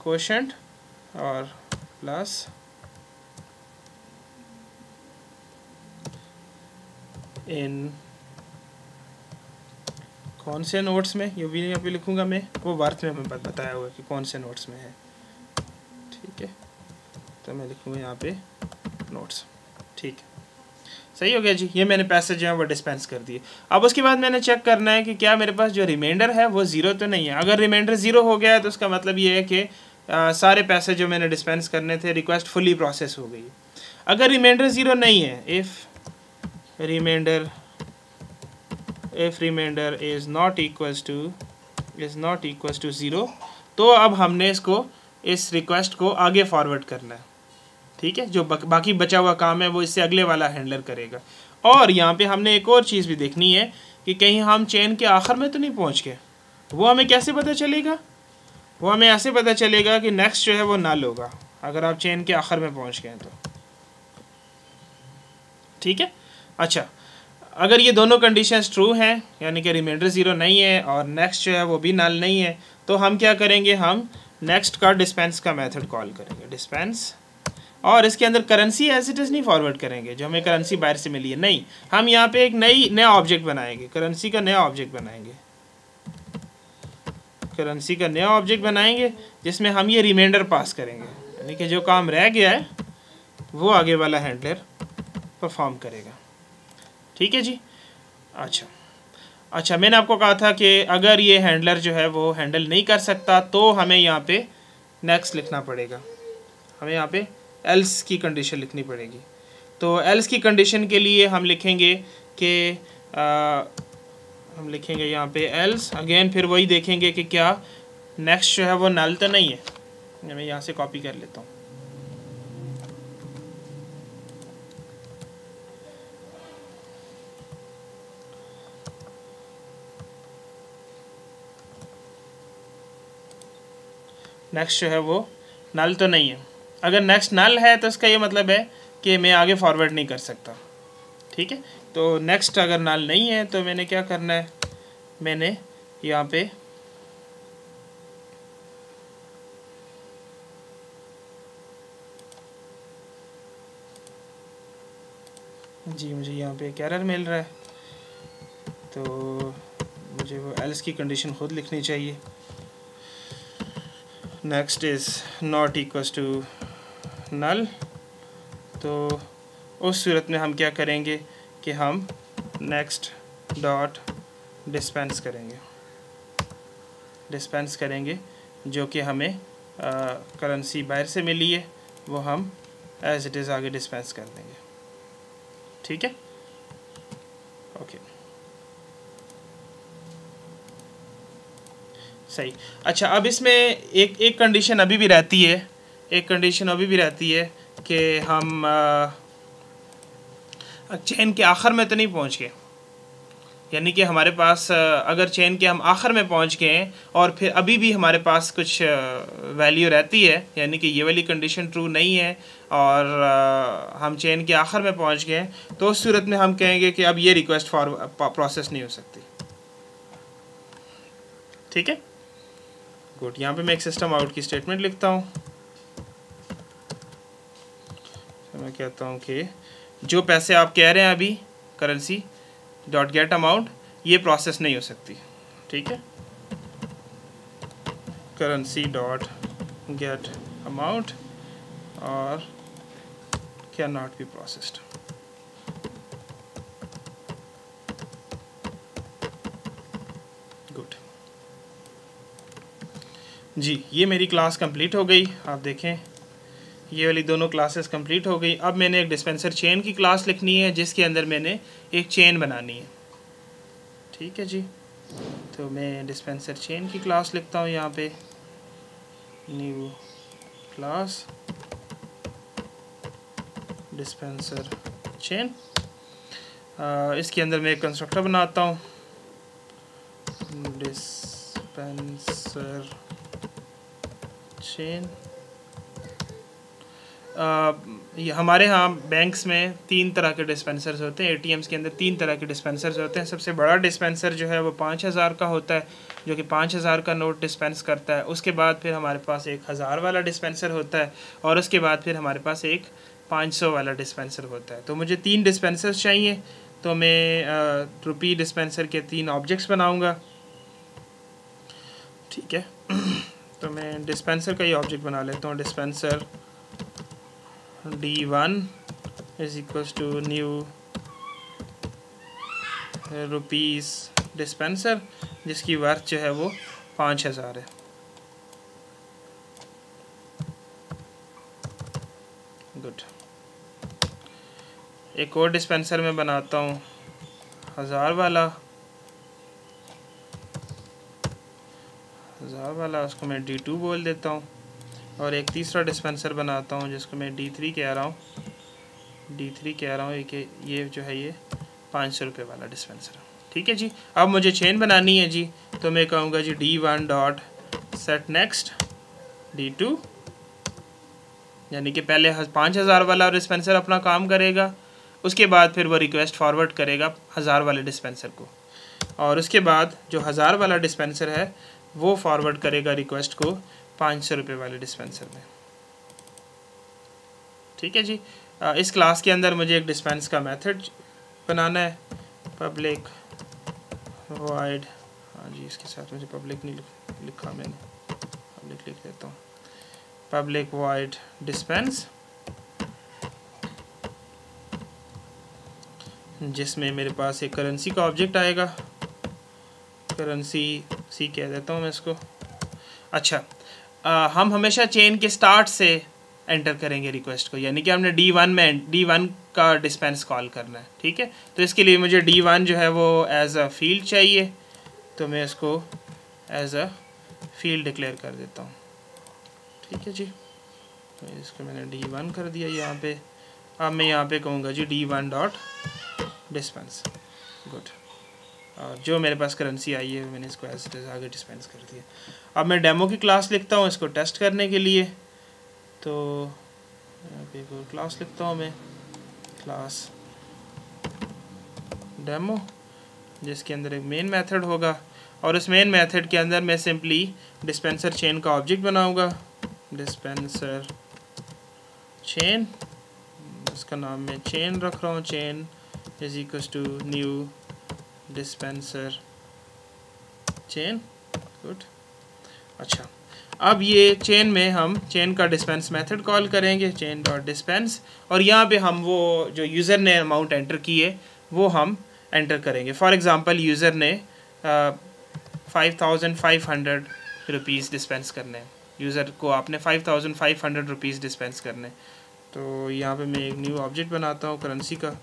क्वोशंट और प्लस इन कौन से नोट्स में, ये भी यहाँ पे लिखूँगा मैं, वो वर्थ में मैं बताया हुआ है कि कौन से नोट्स में है। ठीक है, तो मैं लिखूँगा यहाँ पे नोट्स। ठीक है, सही हो गया जी। ये मैंने पैसे जो है वो डिस्पेंस कर दिए। अब उसके बाद मैंने चेक करना है कि क्या मेरे पास जो रिमाइंडर है वो ज़ीरो तो नहीं है। अगर रिमाइंडर ज़ीरो हो गया है तो उसका मतलब ये है कि सारे पैसे जो मैंने डिस्पेंस करने थे, रिक्वेस्ट फुली प्रोसेस हो गई। अगर रिमाइंडर ज़ीरो नहीं है, if remainder is not equals to zero, तो अब हमने इस रिक्वेस्ट को आगे फॉरवर्ड करना है। ठीक है, जो बाकी बचा हुआ काम है वो इससे अगले वाला हैंडलर करेगा। और यहाँ पे हमने एक और चीज़ भी देखनी है कि कहीं हम चेन के आखिर में तो नहीं पहुँच गए। वो हमें कैसे पता चलेगा? वो हमें ऐसे पता चलेगा कि नेक्स्ट जो है वो नल होगा अगर आप चेन के आखिर में पहुँच गए तो। ठीक है, अच्छा, अगर ये दोनों कंडीशंस ट्रू हैं, यानी कि रिमाइंडर ज़ीरो नहीं है और नेक्स्ट जो है वो भी नल नहीं है, तो हम क्या करेंगे, हम नेक्स्ट का डिस्पेंस का मेथड कॉल करेंगे, डिस्पेंस, और इसके अंदर करेंसी एज इट इज़ नहीं फॉरवर्ड करेंगे जो हमें करेंसी बाहर से मिली है। नहीं, हम यहाँ पे एक नया ऑब्जेक्ट बनाएंगे, करेंसी का नया ऑब्जेक्ट बनाएंगे, जिसमें हम ये रिमाइंडर पास करेंगे, यानी कि जो काम रह गया है वो आगे वाला हैंडलर परफॉर्म करेगा। ठीक है जी। अच्छा, मैंने आपको कहा था कि अगर ये हैंडलर जो है वो हैंडल नहीं कर सकता तो हमें यहाँ पे नेक्स्ट लिखना पड़ेगा, हमें यहाँ पे एल्स की कंडीशन लिखनी पड़ेगी। तो एल्स की कंडीशन के लिए हम लिखेंगे कि यहाँ पे एल्स, अगेन फिर वही देखेंगे कि क्या नेक्स्ट जो है वो नल तो नहीं है। मैं यहाँ से कॉपी कर लेता हूँ। नेक्स्ट जो है वो नल तो नहीं है। अगर नेक्स्ट नल है तो इसका ये मतलब है कि मैं आगे फॉरवर्ड नहीं कर सकता। ठीक है, तो नेक्स्ट अगर नल नहीं है तो मैंने क्या करना है, मैंने यहाँ पे जी, मुझे यहाँ पे एक एरर मिल रहा है, तो मुझे वो एल्स की कंडीशन खुद लिखनी चाहिए। Next is not equals to null, तो उस सूरत में हम क्या करेंगे कि हम नेक्स्ट डॉट डिस्पेंस करेंगे, जो कि हमें करेंसी बाहर से मिली है वो हम एज इट इज़ आगे डिस्पेंस कर देंगे। ठीक है, ओके, सही। अच्छा, अब इसमें एक कंडीशन अभी भी रहती है, कि हम चेन के आखिर में तो नहीं पहुंच गए, यानी कि हमारे पास अगर चेन के हम आखिर में पहुंच गए हैं और फिर अभी भी हमारे पास कुछ वैल्यू रहती है, यानी कि ये वाली कंडीशन ट्रू नहीं है और हम चेन के आखिर में पहुंच गए, तो उस सूरत में हम कहेंगे कि अब ये रिक्वेस्ट प्रोसेस नहीं हो सकती। ठीक है, गुड। यहाँ पे मैं एक सिस्टम आउट की स्टेटमेंट लिखता हूँ। तो मैं कहता हूँ कि जो पैसे आप कह रहे हैं अभी करेंसी डॉट गेट अमाउंट, ये प्रोसेस नहीं हो सकती, ठीक है, करेंसी डॉट गेट अमाउंट और can not be processed. Good जी, ये मेरी क्लास कंप्लीट हो गई। आप देखें ये वाली दोनों क्लासेस कंप्लीट हो गई। अब मैंने एक डिस्पेंसर चेन की क्लास लिखनी है जिसके अंदर मैंने एक चेन बनानी है, ठीक है जी। तो मैं डिस्पेंसर चेन की क्लास लिखता हूँ यहाँ पे, न्यू क्लास डिस्पेंसर चेन। इसके अंदर मैं एक कंस्ट्रक्टर बनाता हूँ, डिस्पेंसर चेन। हमारे यहाँ बैंक्स में 3 तरह के डिस्पेंसर्स होते हैं, एटीएम्स के अंदर 3 तरह के डिस्पेंसर्स होते हैं। सबसे बड़ा डिस्पेंसर जो है वो 5000 का होता है, जो कि 5000 का नोट डिस्पेंस करता है। उसके बाद फिर हमारे पास एक 1000 वाला डिस्पेंसर होता है, और उसके बाद फिर हमारे पास एक 500 वाला डिस्पेंसर होता है। तो मुझे 3 डिस्पेंसर्स चाहिए, तो मैं रुपी डिस्पेंसर के 3 ऑब्जेक्ट्स बनाऊँगा, ठीक है। तो मैं डिस्पेंसर का ही ऑब्जेक्ट बना लेता हूँ, dispenser D1 is equals to new rupees dispenser, जिसकी वर्थ जो है वो 5000 है। गुड। एक और डिस्पेंसर में बनाता हूँ 1000 वाला, उसको मैं D2 बोल देता हूँ। और एक तीसरा डिस्पेंसर बनाता हूँ जिसको मैं D3 कह रहा हूँ, कि ये जो है ये 500 रुपये वाला डिस्पेंसर, ठीक है जी। अब मुझे चेन बनानी है जी, तो मैं कहूँगा जी D1 dot set next D2, यानी कि पहले 5000 वाला डिस्पेंसर अपना काम करेगा, उसके बाद फिर वो रिक्वेस्ट फॉरवर्ड करेगा 1000 वाले डिस्पेंसर को, और उसके बाद जो 1000 वाला डिस्पेंसर है वो फॉरवर्ड करेगा रिक्वेस्ट को 500 रुपये वाले डिस्पेंसर में, ठीक है जी। इस क्लास के अंदर मुझे एक डिस्पेंस का मेथड बनाना है, पब्लिक वॉइड, हाँ जी इसके साथ मुझे पब्लिक नहीं लिखा मैंने, पब्लिक लिख देता हूँ, पब्लिक वॉइड डिस्पेंस, जिसमें मेरे पास एक करेंसी का ऑब्जेक्ट आएगा, करेंसी सी कह देता हूँ मैं इसको। अच्छा, हम हमेशा चेन के स्टार्ट से एंटर करेंगे रिक्वेस्ट को, यानी कि हमने D1 का डिस्पेंस कॉल करना है, ठीक है। तो इसके लिए मुझे D1 जो है वो एज अ फील्ड चाहिए, तो मैं इसको एज अ फील्ड डिक्लेयर कर देता हूँ, ठीक है जी। तो इसको मैंने D1 कर दिया यहाँ पे। अब मैं यहाँ पे कहूँगा जी D1 डॉट डिस्पेंस, गुड। और जो मेरे पास करेंसी आई है मैंने इसको एज इट इज आगे डिस्पेंस कर दिया। अब मैं डेमो की क्लास लिखता हूँ इसको टेस्ट करने के लिए, तो यहाँ पे एक और क्लास लिखता हूँ मैं, क्लास डेमो, जिसके अंदर एक मेन मेथड होगा, और उस मेन मेथड के अंदर मैं सिंपली डिस्पेंसर चेन का ऑब्जेक्ट बनाऊँगा, डिस्पेंसर चेन, इसका नाम मैं चेन रख रहा हूँ, chain is equals to new dispenser chain, good. अच्छा, अब ये चेन में हम चेन का डिस्पेंस मेथड कॉल करेंगे, चेन डॉट डिस्पेंस, और यहाँ पे हम वो जो यूज़र ने अमाउंट एंटर की है वो हम एंटर करेंगे। फॉर एग्ज़ाम्पल यूज़र ने 5500 रुपीज़ डिस्पेंस करने हैं, यूज़र को आपने 5500 रुपीज़ डिस्पेंस करने। तो यहाँ पे मैं एक न्यू ऑब्जेक्ट बनाता हूँ करेंसी का,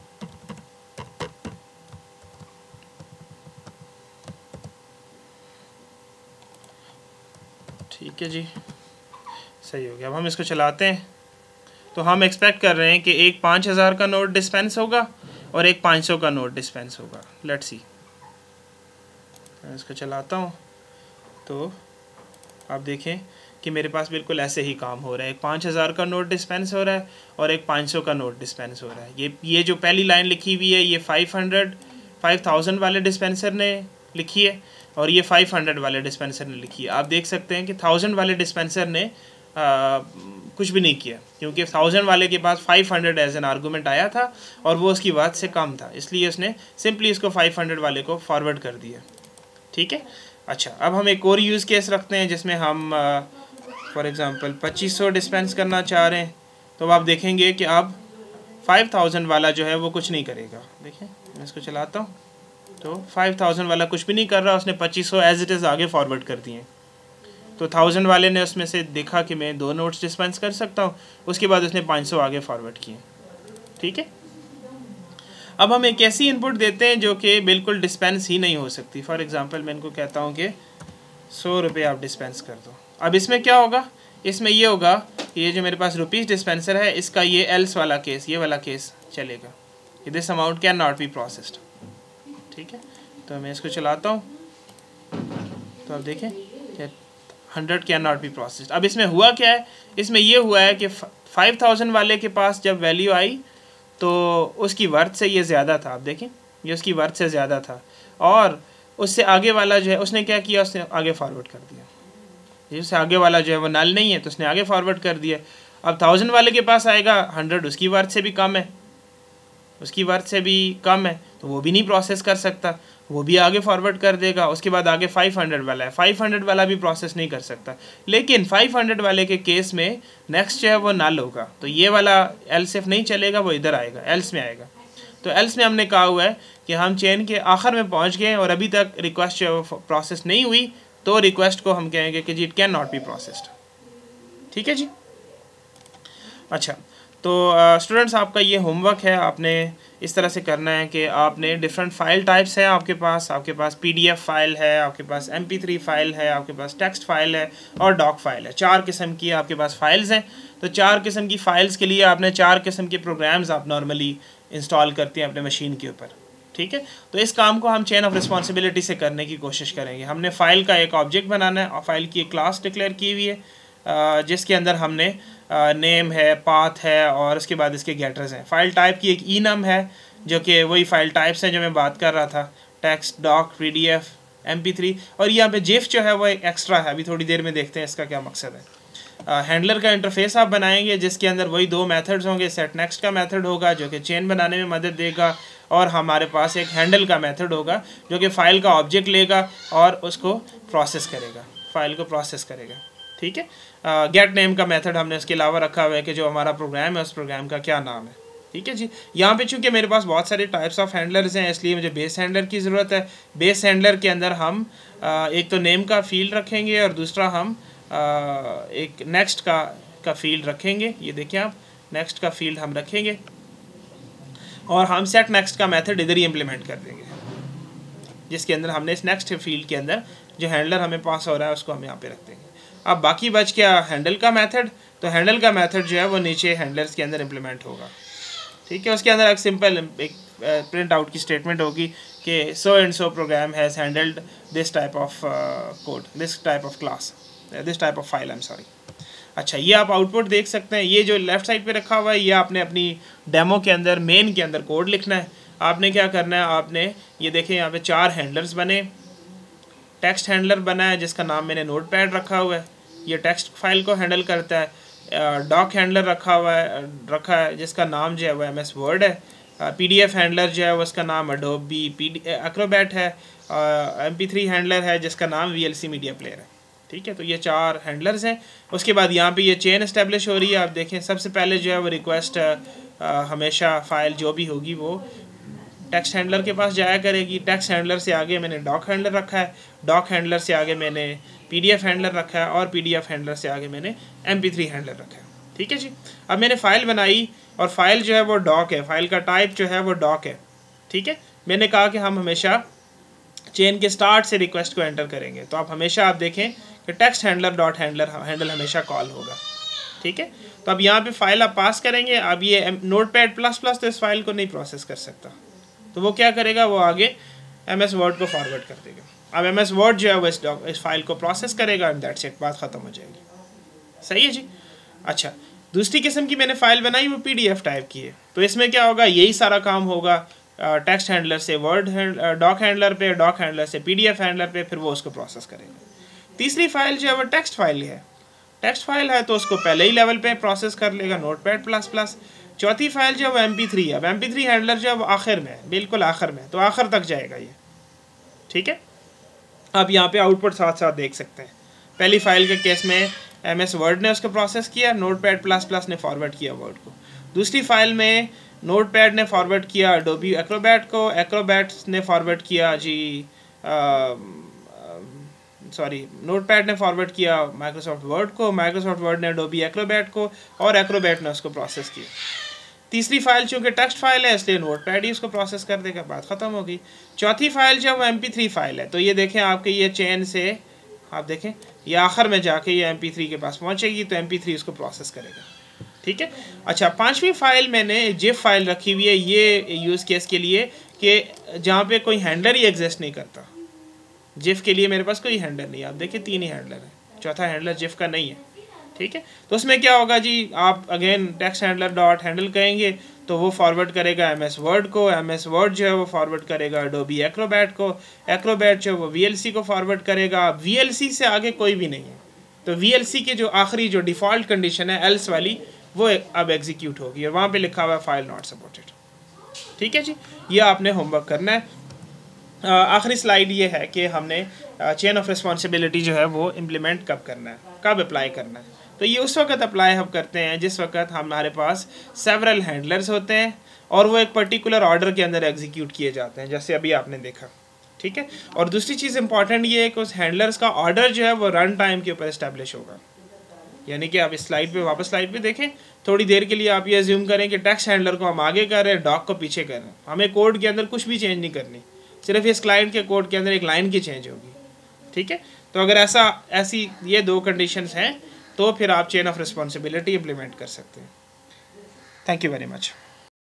ठीक है जी, सही हो गया। अब हम इसको चलाते हैं, तो हम एक्सपेक्ट कर रहे हैं कि एक 5000 का नोट डिस्पेंस होगा और एक 500 का नोट डिस्पेंस होगा। लेट्स सी, मैं इसको चलाता हूँ, तो आप देखें कि मेरे पास बिल्कुल ऐसे ही काम हो रहा है, एक 5000 का नोट डिस्पेंस हो रहा है और एक 500 का नोट डिस्पेंस हो रहा है। ये जो पहली लाइन लिखी हुई है ये 5000 वाले डिस्पेंसर ने लिखी है, और ये 500 वाले डिस्पेंसर ने लिखी है। आप देख सकते हैं कि 1000 वाले डिस्पेंसर ने कुछ भी नहीं किया, क्योंकि 1000 वाले के पास 500 एज एन आर्गूमेंट आया था और वो उसकी बात से कम था, इसलिए उसने सिंपली इसको 500 वाले को फॉरवर्ड कर दिया। ठीक है। अच्छा, अब हम एक और यूज़ केस रखते हैं जिसमें हम फॉर एग्ज़ाम्पल 2500 डिस्पेंस करना चाह रहे हैं। तो आप देखेंगे कि अब 5000 वाला जो है वो कुछ नहीं करेगा। देखें, मैं इसको चलाता हूँ तो 5000 वाला कुछ भी नहीं कर रहा, उसने 2500 एज इट इज़ आगे फॉरवर्ड कर दिए। तो 1000 वाले ने उसमें से देखा कि मैं 2 नोट्स डिस्पेंस कर सकता हूँ, उसके बाद उसने 500 आगे फॉरवर्ड किए। ठीक है। अब हम एक ऐसी इनपुट देते हैं जो कि बिल्कुल डिस्पेंस ही नहीं हो सकती। फॉर एग्ज़ाम्पल मैं इनको कहता हूँ कि 100 रुपये आप डिस्पेंस कर दो। अब इसमें क्या होगा, इसमें ये होगा कि ये जो मेरे पास रुपीज़ डिस्पेंसर है, इसका ये एल्स वाला केस, ये वाला केस चलेगा कि this amount can not be processed. ठीक है। तो मैं इसको चलाता हूँ तो आप देखें कि 100 कैन नॉट बी प्रोसेस्ड। अब इसमें हुआ क्या है, इसमें ये हुआ है कि 5000 वाले के पास जब वैल्यू आई तो उसकी वर्थ से ये ज़्यादा था। आप देखें, ये उसकी वर्थ से ज़्यादा था और उससे आगे वाला जो है उसने क्या किया, उसने आगे फॉरवर्ड कर दिया। जिससे आगे वाला जो है वो नल नहीं है तो उसने आगे फॉरवर्ड कर दिया। अब 1000 वाले के पास आएगा 100 उसकी वर्थ से भी कम है, उसकी वर्थ से भी कम है, तो वो भी नहीं प्रोसेस कर सकता, वो भी आगे फॉरवर्ड कर देगा। उसके बाद आगे 500 वाला है, 500 वाला भी प्रोसेस नहीं कर सकता। लेकिन 500 वाले के केस में नेक्स्ट जो है वो नल होगा, तो ये वाला एल्स इफ नहीं चलेगा, वो इधर आएगा, एल्स में आएगा। तो एल्स में हमने कहा हुआ है कि हम चेन के आखिर में पहुंच गए और अभी तक रिक्वेस्ट जो है वो प्रोसेस नहीं हुई, तो रिक्वेस्ट को हम कहेंगे कि जी it can not be processed. ठीक है जी। अच्छा, तो स्टूडेंट्स आपका ये होमवर्क है, आपने इस तरह से करना है कि आपने डिफरेंट फाइल टाइप्स हैं आपके पास PDF फाइल है, आपके पास MP3 फाइल है, आपके पास टेक्स्ट फाइल है और डॉक फाइल है। 4 किस्म की आपके पास फाइल्स हैं। तो 4 किस्म की फ़ाइल्स के लिए आपने 4 किस्म के प्रोग्राम्स आप नॉर्मली इंस्टॉल करते हैं अपने मशीन के ऊपर। ठीक है। तो इस काम को हम चेन ऑफ रिस्पॉन्सिबिलिटी से करने की कोशिश करेंगे। हमने फ़ाइल का एक ऑब्जेक्ट बनाना है और फाइल की एक क्लास डिक्लेयर की हुई है जिसके अंदर हमने नेम है, पाथ है और उसके बाद इसके गेटर्स हैं। फ़ाइल टाइप की एक enum है जो कि वही फ़ाइल टाइप्स हैं जो मैं बात कर रहा था, टेक्स्ट, डॉक, PDF, MP3। और यहाँ पे जिफ जो है वो एक एक्स्ट्रा है, अभी थोड़ी देर में देखते हैं इसका क्या मकसद है। हैंडलर का इंटरफेस आप बनाएंगे जिसके अंदर वही 2 मेथड्स होंगे। सेट नेक्स्ट का मेथड होगा जो कि चेन बनाने में मदद देगा और हमारे पास एक हैंडल का मेथड होगा जो कि फ़ाइल का ऑब्जेक्ट लेगा और उसको प्रोसेस करेगा, फ़ाइल को प्रोसेस करेगा। ठीक है। गेट नेम का मेथड हमने इसके अलावा रखा हुआ है कि जो हमारा प्रोग्राम है उस प्रोग्राम का क्या नाम है। ठीक है जी। यहाँ पे चूँकि मेरे पास बहुत सारे टाइप्स ऑफ हैंडलर्स हैं इसलिए मुझे बेस हैंडलर की ज़रूरत है। बेस हैंडलर के अंदर हम एक तो नेम का फील्ड रखेंगे और दूसरा हम एक नेक्स्ट का फील्ड रखेंगे। ये देखिए आप, नेक्स्ट का फील्ड हम रखेंगे और हम सेट नेक्स्ट का मेथड इधर ही इम्प्लीमेंट कर देंगे जिसके अंदर हमने इस नेक्स्ट फील्ड के अंदर जो हैंडलर हमें पास हो रहा है उसको हम यहाँ पे रख देंगे। अब बाकी बच गया हैंडल का मेथड। तो हैंडल का मेथड जो है वो नीचे हैंडलर्स के अंदर इम्प्लीमेंट होगा। ठीक है। उसके अंदर एक सिंपल एक प्रिंट आउट की स्टेटमेंट होगी कि so and so program has handled this type of code, this type of class, this type of file, I am sorry. अच्छा, ये आप आउटपुट देख सकते हैं। ये जो लेफ़्ट साइड पे रखा हुआ है ये आपने अपनी डेमो के अंदर मेन के अंदर कोड लिखना है। आपने क्या करना है, आपने ये देखें यहाँ पे 4 हैंडलर्स बने। टेक्स्ट हैंडलर बना है जिसका नाम मैंने नोटपैड रखा हुआ है, ये टेक्स्ट फाइल को हैंडल करता है। डॉक हैंडलर रखा है जिसका नाम जो है वो MS वर्ड है। PDF हैंडलर जो है वो उसका नाम अडोबी एक्रोबैट है। MP3 हैंडलर है जिसका नाम VLC मीडिया प्लेयर है। ठीक है। तो ये 4 हैंडलर्स हैं। उसके बाद यहाँ पे ये चेन इस्टेब्लिश हो रही है। आप देखें सबसे पहले जो है वो रिक्वेस्ट हमेशा फ़ाइल जो भी होगी वो टेक्स्ट हैंडलर के पास जाया करेगी। टेक्स्ट हैंडलर से आगे मैंने डॉक हैंडलर रखा है, डॉक हैंडलर से आगे मैंने PDF हैंडलर रखा है और PDF हैंडलर से आगे मैंने MP3 हैंडलर रखा है। ठीक है जी। अब मैंने फ़ाइल बनाई और फाइल जो है वो डॉक है, फाइल का टाइप जो है वो डॉक है। ठीक है। मैंने कहा कि हम हमेशा चेन के स्टार्ट से रिक्वेस्ट को एंटर करेंगे, तो आप हमेशा आप देखें कि टेक्स्ट हैंडलर डॉट हैंडल हमेशा कॉल होगा। ठीक है। तो अब यहाँ पे फाइल आप पास करेंगे। अब ये नोटपैड ++ तो इस फाइल को नहीं प्रोसेस कर सकता, तो वो क्या करेगा, वो आगे MS वर्ड को फॉरवर्ड कर देगा। अब MS वर्ड जो है वो इस फाइल को प्रोसेस करेगा एंड दैट्स इट, बात ख़त्म हो जाएगी। सही है जी। अच्छा, दूसरी किस्म की मैंने फ़ाइल बनाई वो PDF टाइप की है। तो इसमें क्या होगा, यही सारा काम होगा टेक्स्ट हैंडलर से वर्ड डॉक हैंडलर पे, डॉक हैंडलर से PDF हैंडलर पे, फिर वो उसको प्रोसेस करेगा। तीसरी फाइल जो है वो टेक्स्ट फाइल है, टेक्स्ट फाइल है तो उसको पहले ही लेवल पे प्रोसेस कर लेगा Notepad++। चौथी फाइल जो है वो MP3 है। अब MP3 हैंडलर जो है वो आखिर में, बिल्कुल आखिर में, तो आखिर तक जाएगा ये, ठीक है। अब यहाँ पे आउटपुट साथ साथ देख सकते हैं। पहली फाइल के केस में MS वर्ड ने उसको प्रोसेस किया, Notepad++ ने फॉरवर्ड किया वर्ड को। दूसरी फाइल में Notepad ने फॉरवर्ड किया Adobe Acrobat को, Acrobat ने फॉरवर्ड किया Notepad ने फॉरवर्ड किया Microsoft Word को, Microsoft Word ने Adobe Acrobat को, और Acrobat ने उसको प्रोसेस किया। तीसरी फाइल चूँकि टेक्स्ट फाइल है इसलिए Notepad ही उसको प्रोसेस कर देगा, बात ख़त्म हो गई। चौथी फाइल जो वो MP3 फाइल है, तो ये देखें आपके ये चेन से आप देखें ये आखिर में जाके ये MP3 के पास पहुँचेगी, तो MP3 उसको प्रोसेस करेगा, ठीक है। अच्छा, पांचवी फाइल मैंने जिप फाइल रखी हुई है ये यूज़ केस के लिए कि जहाँ पे कोई हैंडलर ही एग्जिस्ट नहीं करता। जिफ के लिए मेरे पास कोई हैंडलर नहीं है, आप देखिए 3 ही हैंडलर है, चौथा हैंडलर जिफ का नहीं है, ठीक है। तो उसमें क्या होगा जी, आप again text handler dot handle कहेंगे तो वो फॉरवर्ड करेगा MS वर्ड को, MS वर्ड जो है वो फॉरवर्ड करेगा Adobe Acrobat को, Acrobat जो है वो VLC को फॉरवर्ड करेगा। VLC से आगे कोई भी नहीं है, तो VLC के जो आखिरी जो डिफ़ॉल्ट कंडीशन है एल्स वाली वो अब एग्जीक्यूट होगी और वहाँ पे लिखा हुआ है फाइल नॉट सपोर्टेड, ठीक है जी। ये आपने होमवर्क करना है। आखिरी स्लाइड ये है कि हमने चेन ऑफ रिस्पॉन्सिबिलिटी जो है वो इम्प्लीमेंट कब करना है, कब अप्लाई करना है। तो ये उस वक्त अप्लाई हम करते हैं जिस वक्त हमारे पास सेवरल हैंडलर्स होते हैं और वो एक पर्टिकुलर ऑर्डर के अंदर एग्जीक्यूट किए जाते हैं, जैसे अभी आपने देखा, ठीक है। और दूसरी चीज़ इंपॉर्टेंट ये है कि उस हैंडलर्स का ऑर्डर जो है वो रन टाइम के ऊपर इस्टेब्लिश होगा। यानी कि आप इस स्लाइड पे वापस स्लाइड पे देखें, थोड़ी देर के लिए आप ये अज्यूम करें कि टेक्स्ट हैंडलर को हम आगे कर रहे हैं, डॉक को पीछे कर रहे हैं, हमें कोड के अंदर कुछ भी चेंज नहीं करनी, सिर्फ इस क्लाइंट के कोड के अंदर एक लाइन की चेंज होगी, ठीक है। तो अगर ऐसी ये 2 कंडीशंस हैं तो फिर आप चेन ऑफ रिस्पॉन्सिबिलिटी इम्प्लीमेंट कर सकते हैं। Thank you very much.